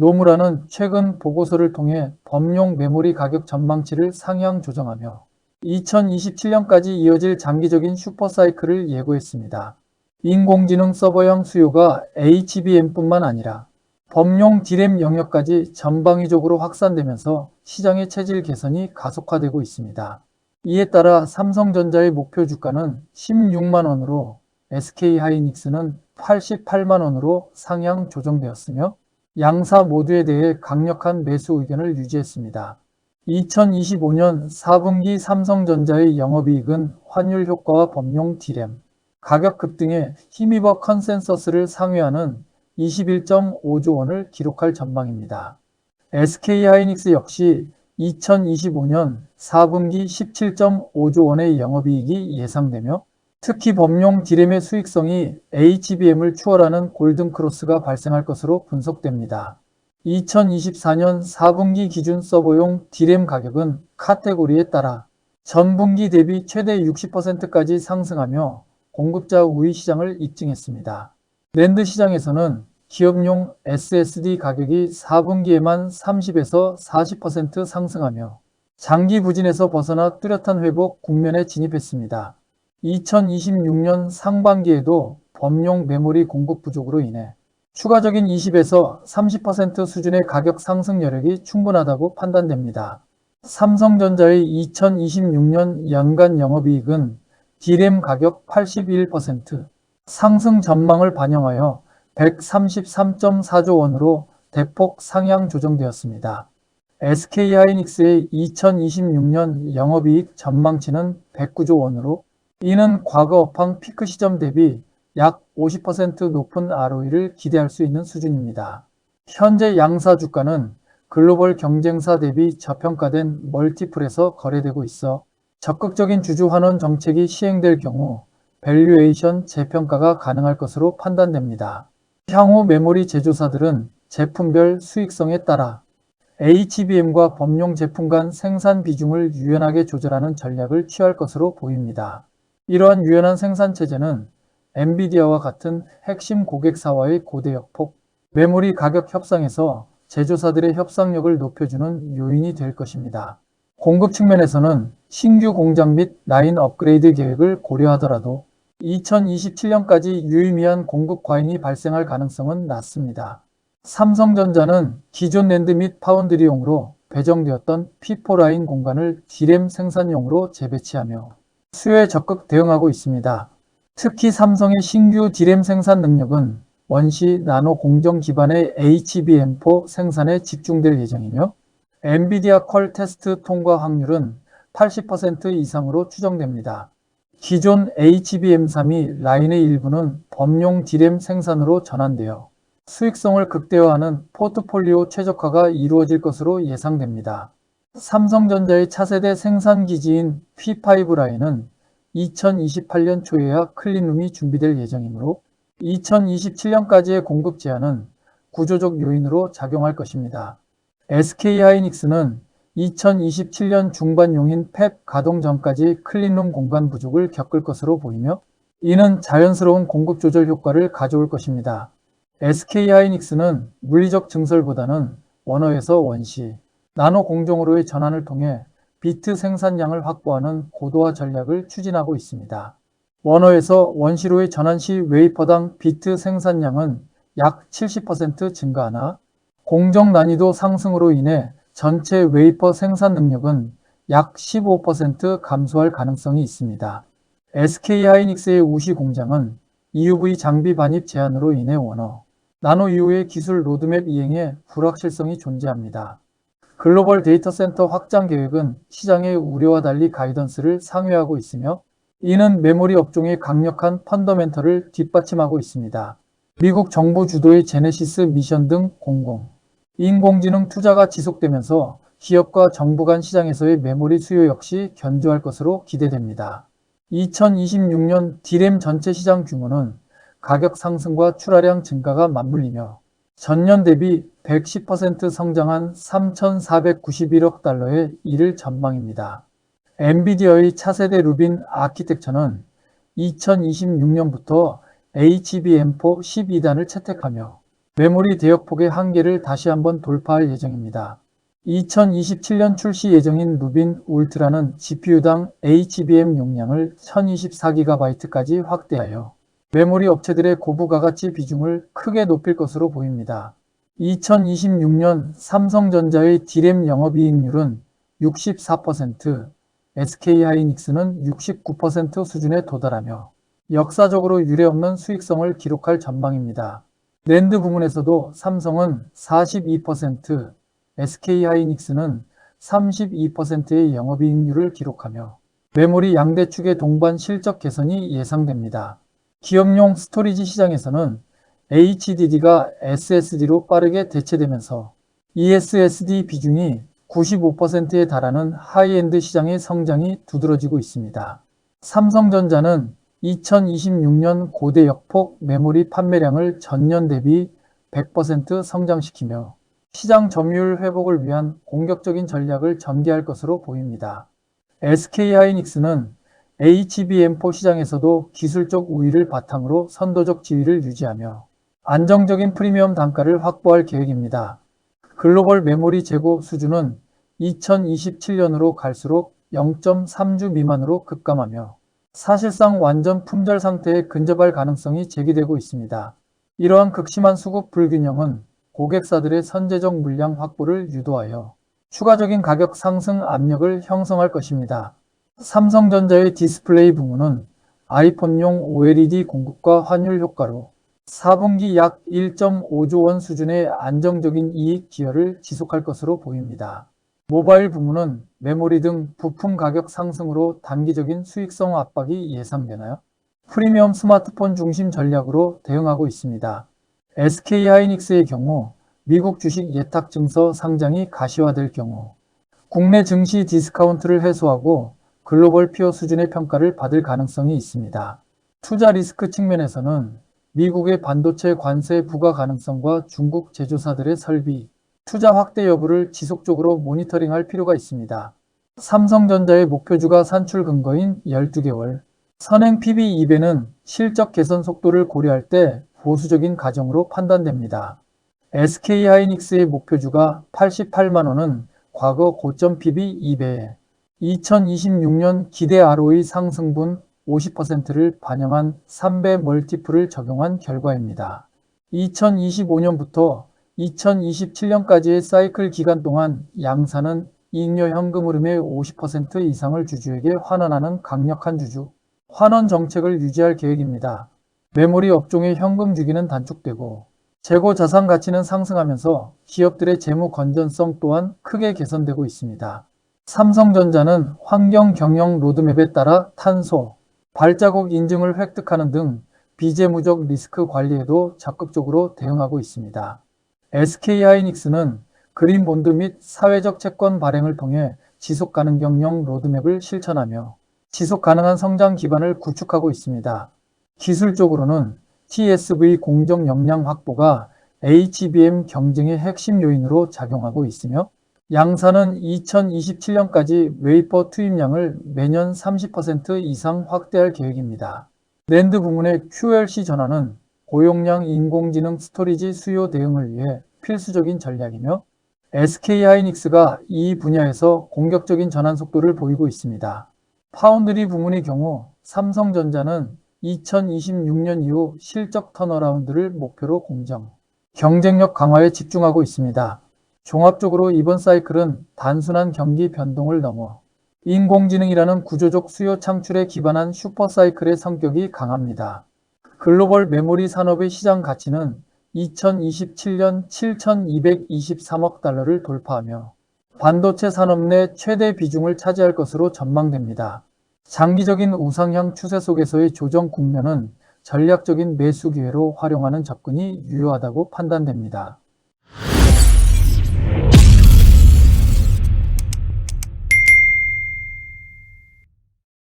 노무라는 최근 보고서를 통해 범용 메모리 가격 전망치를 상향 조정하며 2027년까지 이어질 장기적인 슈퍼사이클을 예고했습니다. 인공지능 서버형 수요가 HBM뿐만 아니라 범용 D램 영역까지 전방위적으로 확산되면서 시장의 체질 개선이 가속화되고 있습니다. 이에 따라 삼성전자의 목표 주가는 16만 원으로 SK하이닉스는 88만 원으로 상향 조정되었으며 양사 모두에 대해 강력한 매수 의견을 유지했습니다. 2025년 4분기 삼성전자의 영업이익은 환율 효과와 범용 D램, 가격 급등에 힘입어 컨센서스를 상회하는 21.5조 원을 기록할 전망입니다. SK하이닉스 역시 2025년 4분기 17.5조 원의 영업이익이 예상되며 특히 범용 D램의 수익성이 HBM을 추월하는 골든크로스가 발생할 것으로 분석됩니다. 2024년 4분기 기준 서버용 D램 가격은 카테고리에 따라 전분기 대비 최대 60%까지 상승하며 공급자 우위 시장을 입증했습니다. 낸드 시장에서는 기업용 SSD 가격이 4분기에만 30에서 40% 상승하며 장기 부진에서 벗어나 뚜렷한 회복 국면에 진입했습니다. 2026년 상반기에도 범용 메모리 공급 부족으로 인해 추가적인 20에서 30% 수준의 가격 상승 여력이 충분하다고 판단됩니다. 삼성전자의 2026년 연간 영업이익은 D램 가격 81% 상승 전망을 반영하여 133.4조 원으로 대폭 상향 조정되었습니다. SK하이닉스의 2026년 영업이익 전망치는 109조 원으로 이는 과거 업황 피크 시점 대비 약 50% 높은 ROE를 기대할 수 있는 수준입니다. 현재 양사 주가는 글로벌 경쟁사 대비 저평가된 멀티플에서 거래되고 있어 적극적인 주주 환원 정책이 시행될 경우 밸류에이션 재평가가 가능할 것으로 판단됩니다. 향후 메모리 제조사들은 제품별 수익성에 따라 HBM과 범용 제품 간 생산 비중을 유연하게 조절하는 전략을 취할 것으로 보입니다. 이러한 유연한 생산 체제는 엔비디아와 같은 핵심 고객사와의 고대역폭, 메모리 가격 협상에서 제조사들의 협상력을 높여주는 요인이 될 것입니다. 공급 측면에서는 신규 공장 및 라인 업그레이드 계획을 고려하더라도 2027년까지 유의미한 공급 과잉이 발생할 가능성은 낮습니다. 삼성전자는 기존 낸드 및 파운드리용으로 배정되었던 P4 라인 공간을 D램 생산용으로 재배치하며 수요에 적극 대응하고 있습니다. 특히 삼성의 신규 D램 생산 능력은 원시 나노 공정 기반의 HBM4 생산에 집중될 예정이며 엔비디아 퀄 테스트 통과 확률은 80% 이상으로 추정됩니다. 기존 HBM3이 라인의 일부는 범용 D램 생산으로 전환되어 수익성을 극대화하는 포트폴리오 최적화가 이루어질 것으로 예상됩니다. 삼성전자의 차세대 생산 기지인 P5 라인은 2028년 초에야 클린룸이 준비될 예정이므로 2027년까지의 공급 제한은 구조적 요인으로 작용할 것입니다. SK하이닉스는 2027년 중반용인 팹 가동 전까지 클린룸 공간 부족을 겪을 것으로 보이며 이는 자연스러운 공급 조절 효과를 가져올 것입니다. SK하이닉스는 물리적 증설보다는 원어에서 원시, 나노 공정으로의 전환을 통해 비트 생산량을 확보하는 고도화 전략을 추진하고 있습니다. 원어에서 원시로의 전환 시 웨이퍼당 비트 생산량은 약 70% 증가하나 공정 난이도 상승으로 인해 전체 웨이퍼 생산 능력은 약 15% 감소할 가능성이 있습니다. SK하이닉스의 우시 공장은 EUV 장비 반입 제한으로 인해 원어, 나노 이후의 기술 로드맵 이행에 불확실성이 존재합니다. 글로벌 데이터 센터 확장 계획은 시장의 우려와 달리 가이던스를 상회하고 있으며 이는 메모리 업종의 강력한 펀더멘털을 뒷받침하고 있습니다. 미국 정부 주도의 제네시스 미션 등 인공지능 투자가 지속되면서 기업과 정부 간 시장에서의 메모리 수요 역시 견조할 것으로 기대됩니다. 2026년 D램 전체 시장 규모는 가격 상승과 출하량 증가가 맞물리며 전년 대비 110% 성장한 3,491억 달러에 이를 전망입니다. 엔비디아의 차세대 루빈 아키텍처는 2026년부터 HBM4 12단을 채택하며 메모리 대역폭의 한계를 다시 한번 돌파할 예정입니다. 2027년 출시 예정인 루빈 울트라는 GPU당 HBM 용량을 1024GB까지 확대하여 메모리 업체들의 고부가가치 비중을 크게 높일 것으로 보입니다. 2026년 삼성전자의 D램 영업이익률은 64%, SK하이닉스는 69% 수준에 도달하며 역사적으로 유례없는 수익성을 기록할 전망입니다. 낸드 부문에서도 삼성은 42%, SK하이닉스는 32%의 영업이익률을 기록하며 메모리 양대 축의 동반 실적 개선이 예상됩니다. 기업용 스토리지 시장에서는 HDD가 SSD로 빠르게 대체되면서 eSSD 비중이 95%에 달하는 하이엔드 시장의 성장이 두드러지고 있습니다. 삼성전자는 2026년 고대 역폭 메모리 판매량을 전년 대비 100% 성장시키며 시장 점유율 회복을 위한 공격적인 전략을 전개할 것으로 보입니다. SK하이닉스는 HBM4 시장에서도 기술적 우위를 바탕으로 선도적 지위를 유지하며 안정적인 프리미엄 단가를 확보할 계획입니다. 글로벌 메모리 재고 수준은 2027년으로 갈수록 0.3주 미만으로 급감하며 사실상 완전 품절 상태에 근접할 가능성이 제기되고 있습니다. 이러한 극심한 수급 불균형은 고객사들의 선제적 물량 확보를 유도하여 추가적인 가격 상승 압력을 형성할 것입니다. 삼성전자의 디스플레이 부문은 아이폰용 OLED 공급과 환율 효과로 4분기 약 1.5조 원 수준의 안정적인 이익 기여를 지속할 것으로 보입니다. 모바일 부문은 메모리 등 부품 가격 상승으로 단기적인 수익성 압박이 예상되나요? 프리미엄 스마트폰 중심 전략으로 대응하고 있습니다. SK하이닉스의 경우 미국 주식 예탁 증서 상장이 가시화될 경우 국내 증시 디스카운트를 해소하고 글로벌 피어 수준의 평가를 받을 가능성이 있습니다. 투자 리스크 측면에서는 미국의 반도체 관세 부과 가능성과 중국 제조사들의 설비, 투자 확대 여부를 지속적으로 모니터링할 필요가 있습니다. 삼성전자의 목표주가 산출 근거인 12개월, 선행 PB2배는 실적 개선 속도를 고려할 때 보수적인 가정으로 판단됩니다. SK하이닉스의 목표주가 88만원은 과거 고점 PB2배에 2026년 기대 ROE 상승분 50%를 반영한 3배 멀티플을 적용한 결과입니다. 2025년부터 2027년까지의 사이클 기간 동안 양사는 잉여 현금 흐름의 50% 이상을 주주에게 환원하는 강력한 주주 환원 정책을 유지할 계획입니다. 메모리 업종의 현금 주기는 단축되고 재고 자산 가치는 상승하면서 기업들의 재무 건전성 또한 크게 개선되고 있습니다. 삼성전자는 환경 경영 로드맵에 따라 탄소, 발자국 인증을 획득하는 등 비재무적 리스크 관리에도 적극적으로 대응하고 있습니다. SK하이닉스는 그린 본드 및 사회적 채권 발행을 통해 지속 가능 경영 로드맵을 실천하며 지속 가능한 성장 기반을 구축하고 있습니다. 기술적으로는 TSV 공정 역량 확보가 HBM 경쟁의 핵심 요인으로 작용하고 있으며 양사는 2027년까지 웨이퍼 투입량을 매년 30% 이상 확대할 계획입니다. 낸드 부문의 QLC 전환은 고용량 인공지능 스토리지 수요 대응을 위해 필수적인 전략이며 SK하이닉스가 이 분야에서 공격적인 전환 속도를 보이고 있습니다. 파운드리 부문의 경우 삼성전자는 2026년 이후 실적 턴어라운드를 목표로 공정, 경쟁력 강화에 집중하고 있습니다. 종합적으로 이번 사이클은 단순한 경기 변동을 넘어 인공지능이라는 구조적 수요 창출에 기반한 슈퍼사이클의 성격이 강합니다. 글로벌 메모리 산업의 시장 가치는 2027년 7,223억 달러를 돌파하며 반도체 산업 내 최대 비중을 차지할 것으로 전망됩니다. 장기적인 우상향 추세 속에서의 조정 국면은 전략적인 매수 기회로 활용하는 접근이 유효하다고 판단됩니다.